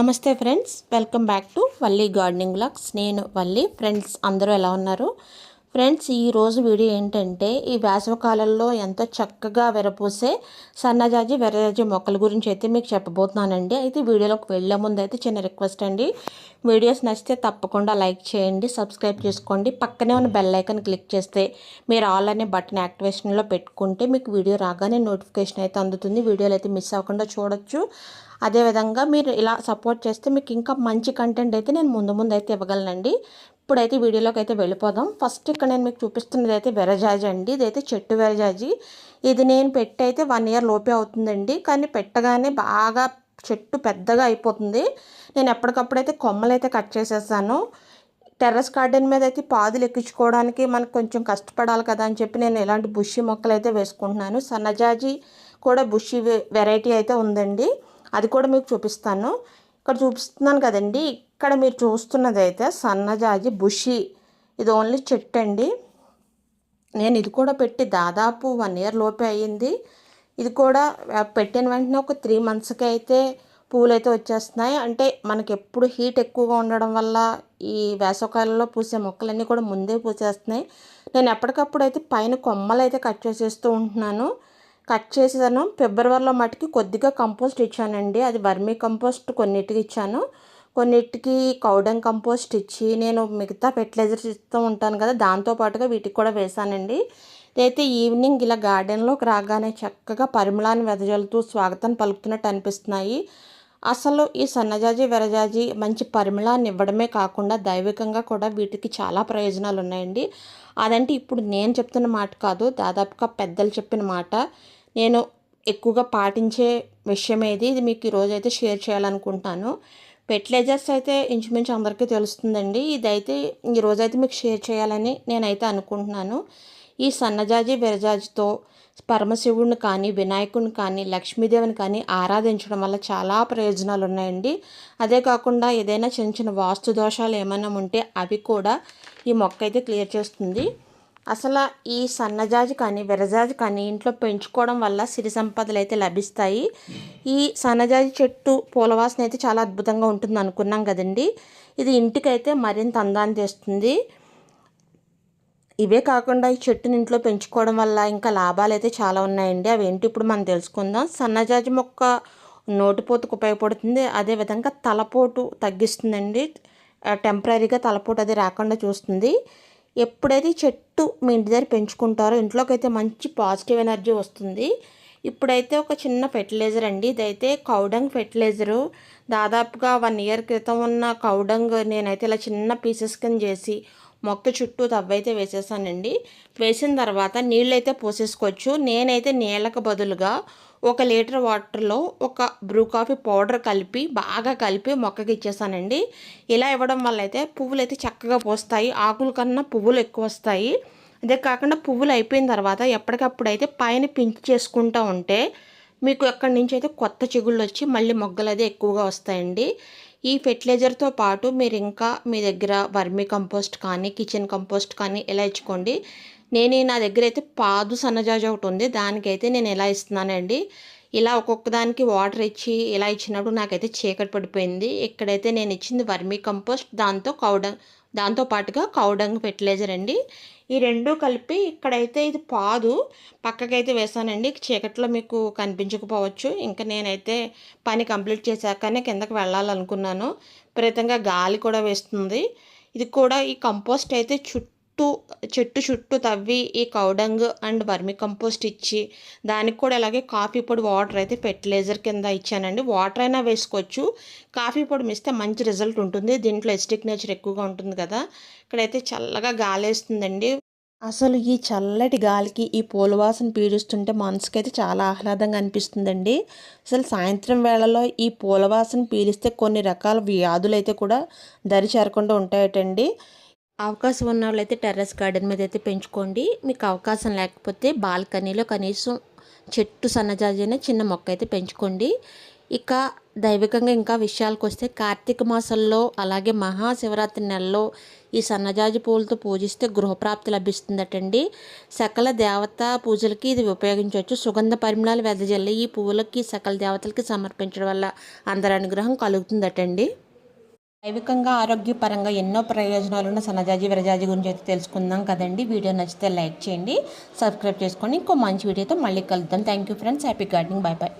నమస్తే friends, welcome back to Valli gardening vlogs. నేను Valli. Friends అందరూ ఎలా ఉన్నారు? ఫ్రెండ్స్, ఈరోజు వీడియో ఏంటంటే ఈ వేసవికాలంలో ఎంతో చక్కగా విరపూసే సన్నజాజి వెర్రజాజి మొక్కల గురించి అయితే మీకు చెప్పబోతున్నానండి. అయితే వీడియోలోకి వెళ్ళే ముందు అయితే చిన్న రిక్వెస్ట్ అండి, వీడియోస్ నచ్చితే తప్పకుండా లైక్ చేయండి, సబ్స్క్రైబ్ చేసుకోండి. పక్కనే ఉన్న బెల్ ఐకాన్ క్లిక్ చేస్తే మీరు ఆల్ అనే బటన్ యాక్టివేషన్లో పెట్టుకుంటే మీకు వీడియో రాగానే నోటిఫికేషన్ అయితే అందుతుంది. వీడియోలు అయితే మిస్ అవ్వకుండా చూడొచ్చు. అదేవిధంగా మీరు ఇలా సపోర్ట్ చేస్తే మీకు ఇంకా మంచి కంటెంట్ అయితే నేను ముందు అయితే ఇవ్వగలనండి. ఇప్పుడైతే వీడియోలోకి అయితే వెళ్ళిపోదాం. ఫస్ట్ ఇక్కడ నేను మీకు చూపిస్తున్నది అయితే వెరజాజి అండి. ఇదైతే చెట్టు వెరజాజి. ఇది నేను పెట్టి అయితే 1 ఇయర్ లోపే అవుతుందండి. కానీ పెట్టగానే బాగా చెట్టు పెద్దగా అయిపోతుంది. నేను ఎప్పటికప్పుడైతే కొమ్మలు అయితే కట్ చేసేసాను. టెర్రస్ గార్డెన్ మీద అయితే పాదులు ఎక్కించుకోవడానికి మనకు కొంచెం కష్టపడాలి కదా అని చెప్పి నేను ఇలాంటి బుషి మొక్కలు అయితే వేసుకుంటున్నాను. సన్నజాజి కూడా బుషి వెరైటీ అయితే ఉందండి, అది కూడా మీకు చూపిస్తాను. ఇక్కడ చూపిస్తున్నాను కదండి, ఇక్కడ మీరు చూస్తున్నది అయితే సన్నజాజి బుషి. ఇది ఓన్లీ చెట్టు అండి. నేను ఇది కూడా పెట్టి దాదాపు 1 ఇయర్ లోపే అయ్యింది. ఇది కూడా పెట్టిన వెంటనే ఒక 3 మంత్స్కి అయితే పువ్వులు అయితే వచ్చేస్తున్నాయి. అంటే మనకి ఎప్పుడు హీట్ ఎక్కువగా ఉండడం వల్ల ఈ వేసవకాలంలో పూసే మొక్కలన్నీ కూడా ముందే పూసేస్తున్నాయి. నేను ఎప్పటికప్పుడు అయితే పైన కొమ్మలు అయితే కట్ చేసేస్తూ ఉంటున్నాను. కట్ చేసేసాను. ఫిబ్రవరిలో మటుకి కొద్దిగా కంపోస్ట్ ఇచ్చానండి. అది వర్మీ కంపోస్ట్ కొన్నిటికి ఇచ్చాను, కొన్నిటికి కౌడంగ్ కంపోస్ట్ ఇచ్చి నేను మిగతా ఫెర్టిలైజర్స్ ఇస్తూ ఉంటాను కదా, దాంతోపాటుగా వీటికి కూడా వేసానండి. ఇదైతే ఈవినింగ్ ఇలా గార్డెన్లోకి రాగానే చక్కగా పరిమళాన్ని వెదజల్లుతూ స్వాగతం పలుకుతున్నట్టు అనిపిస్తున్నాయి. అసలు ఈ సన్నజాజి వెరజాజి మంచి పరిమళాన్ని ఇవ్వడమే కాకుండా దైవికంగా కూడా వీటికి చాలా ప్రయోజనాలు ఉన్నాయండి. అదంటే ఇప్పుడు నేను చెప్తున్న మాట కాదు, దాదాపుగా పెద్దలు చెప్పిన మాట. నేను ఎక్కువగా పాటించే విషయం ఏది, ఇది మీకు ఈరోజు అయితే షేర్ చేయాలనుకుంటున్నాను. ఫెర్టిలైజర్స్ అయితే ఇంచుమించు అందరికీ తెలుస్తుందండి. ఇదైతే ఈరోజైతే మీకు షేర్ చేయాలని నేనైతే అనుకుంటున్నాను. ఈ సన్నజాజి విరజాజితో పరమశివుడిని కానీ, వినాయకుడిని కానీ, లక్ష్మీదేవిని కానీ ఆరాధించడం వల్ల చాలా ప్రయోజనాలు ఉన్నాయండి. అదే కాకుండా ఏదైనా చిన్న చిన్న వాస్తు దోషాలు ఏమైనా ఉంటే అవి కూడా ఈ మొక్క అయితే క్లియర్ చేస్తుంది. అసలు ఈ సన్నజాజి కానీ విరజాజి కానీ ఇంట్లో పెంచుకోవడం వల్ల సిరి సంపదలు అయితే లభిస్తాయి. ఈ సన్నజాజి చెట్టు పూలవాసన అయితే చాలా అద్భుతంగా ఉంటుంది అనుకున్నాం కదండి. ఇది ఇంటికైతే మరింత అందాన్ని తెస్తుంది. ఇవే కాకుండా ఈ చెట్టుని ఇంట్లో పెంచుకోవడం వల్ల ఇంకా లాభాలు అయితే చాలా ఉన్నాయండి. అవి ఏంటి ఇప్పుడు మనం తెలుసుకుందాం. సన్నజాజి మొక్క నోటిపోతుకు ఉపయోగపడుతుంది. అదేవిధంగా తలపోటు తగ్గిస్తుందండి. టెంపరీగా తలపోటు అది రాకుండా చూస్తుంది. ఎప్పుడైతే చెట్టు మీ ఇంటి దగ్గర పెంచుకుంటారో ఇంట్లోకి అయితే మంచి పాజిటివ్ ఎనర్జీ వస్తుంది. ఇప్పుడైతే ఒక చిన్న ఫెర్టిలైజర్ అండి. ఇదైతే కౌడంగ్ ఫెర్టిలైజరు. దాదాపుగా 1 ఇయర్ క్రితం ఉన్న కౌడంగ్ నేనైతే ఇలా చిన్న పీసెస్ కింద చేసి మొక్క చుట్టూ తవ్వైతే వేసేసానండి. వేసిన తర్వాత నీళ్ళు అయితే పోసేసుకోవచ్చు. నేనైతే నీళ్ళకు బదులుగా 1 లీటర్ వాటర్లో ఒక బ్రూ కాఫీ పౌడర్ కలిపి బాగా కలిపి మొక్కకి ఇచ్చేసానండి. ఇలా ఇవ్వడం వల్ల అయితే పువ్వులు అయితే చక్కగా పోస్తాయి. ఆకుల కన్నా పువ్వులు ఎక్కువ వస్తాయి. అదే కాకుండా పువ్వులు అయిపోయిన తర్వాత ఎప్పటికప్పుడు అయితే పైన పింక్ చేసుకుంటూ ఉంటే మీకు ఎక్కడి నుంచి అయితే కొత్త చిగుళ్ళు వచ్చి మళ్ళీ మొగ్గలు అయితే ఎక్కువగా వస్తాయండి. ఈ ఫెర్టిలైజర్తో పాటు మీరు ఇంకా మీ దగ్గర వర్మీ కంపోస్ట్ కానీ, కిచెన్ కంపోస్ట్ కానీ ఇలా ఇచ్చుకోండి. నా దగ్గర అయితే పాదు సన్నజాజి ఒకటి ఉంది, దానికైతే నేను ఎలా ఇస్తున్నానండి. ఇలా ఒక్కొక్క దానికి వాటర్ ఇచ్చి ఇలా ఇచ్చినప్పుడు నాకైతే చీకటి పడిపోయింది. ఇక్కడైతే నేను ఇచ్చింది వర్మీ కంపోస్ట్, దాంతో పాటుగా కౌడంగ్ ఫెర్టిలైజర్ అండి. ఈ రెండు కలిపి ఇక్కడైతే ఇది పాదు పక్కకైతే వేసానండి. చీకట్లో మీకు కనిపించకపోవచ్చు. ఇంకా నేనైతే పని కంప్లీట్ చేశాకనే కిందకి వెళ్ళాలనుకున్నాను. విపరీతంగా గాలి కూడా వేస్తుంది. ఇది కూడా ఈ కంపోస్ట్ అయితే చెట్టు చుట్టూ తవ్వి ఈ కౌడంగ్ అండ్ వర్మి కంపోస్ట్ ఇచ్చి దానికి కూడా అలాగే కాఫీ పొడి వాటర్ అయితే ఫెర్టిలైజర్ కింద ఇచ్చానండి. వాటర్ అయినా వేసుకోవచ్చు, కాఫీ పొడి మిస్తే మంచి రిజల్ట్ ఉంటుంది. దీంట్లో ఎసిడిక్ నేచర్ ఎక్కువగా ఉంటుంది కదా. ఇక్కడైతే చల్లగా గాలి వేస్తుందండి. అసలు ఈ చల్లటి గాలికి ఈ పూల వాసన పీలుస్తుంటే మనసుకైతే చాలా ఆహ్లాదంగా అనిపిస్తుందండి. అసలు సాయంత్రం వేళలో ఈ పూల వాసన పీలిస్తే కొన్ని రకాల వ్యాధులు అయితే కూడా దరి చేరకుండా ఉంటాయటండి. అవకాశం ఉన్న వాళ్ళైతే టెర్రస్ గార్డెన్ మీద అయితే పెంచుకోండి. మీకు అవకాశం లేకపోతే బాల్కనీలో కనీసం చెట్టు సన్నజాజి చిన్న మొక్క అయితే పెంచుకోండి. ఇక దైవికంగా ఇంకా విషయాలకు వస్తే కార్తీక మాసంలో అలాగే మహాశివరాత్రి నెలలో ఈ సన్నజాజి పూలతో పూజిస్తే గృహప్రాప్తి లభిస్తుందటండి. సకల దేవతా పూజలకి ఇది ఉపయోగించవచ్చు. సుగంధ పరిమళాలు వెదజల్లి ఈ పువ్వులకి సకల దేవతలకి సమర్పించడం వల్ల అందరి అనుగ్రహం కలుగుతుందటండి. దైవికంగా ఆరోగ్యపరంగా ఎన్నో ప్రయోజనాలున్న సన్నజాజి విరజాజి గురించి అయితే తెలుసుకుందాం కదండి. వీడియో నచ్చితే లైక్ చేయండి, సబ్స్క్రైబ్ చేసుకోండి. ఇంకో మంచి వీడియోతో మళ్ళీ కలుద్దాం. Thank you friends. Happy gardening. By by.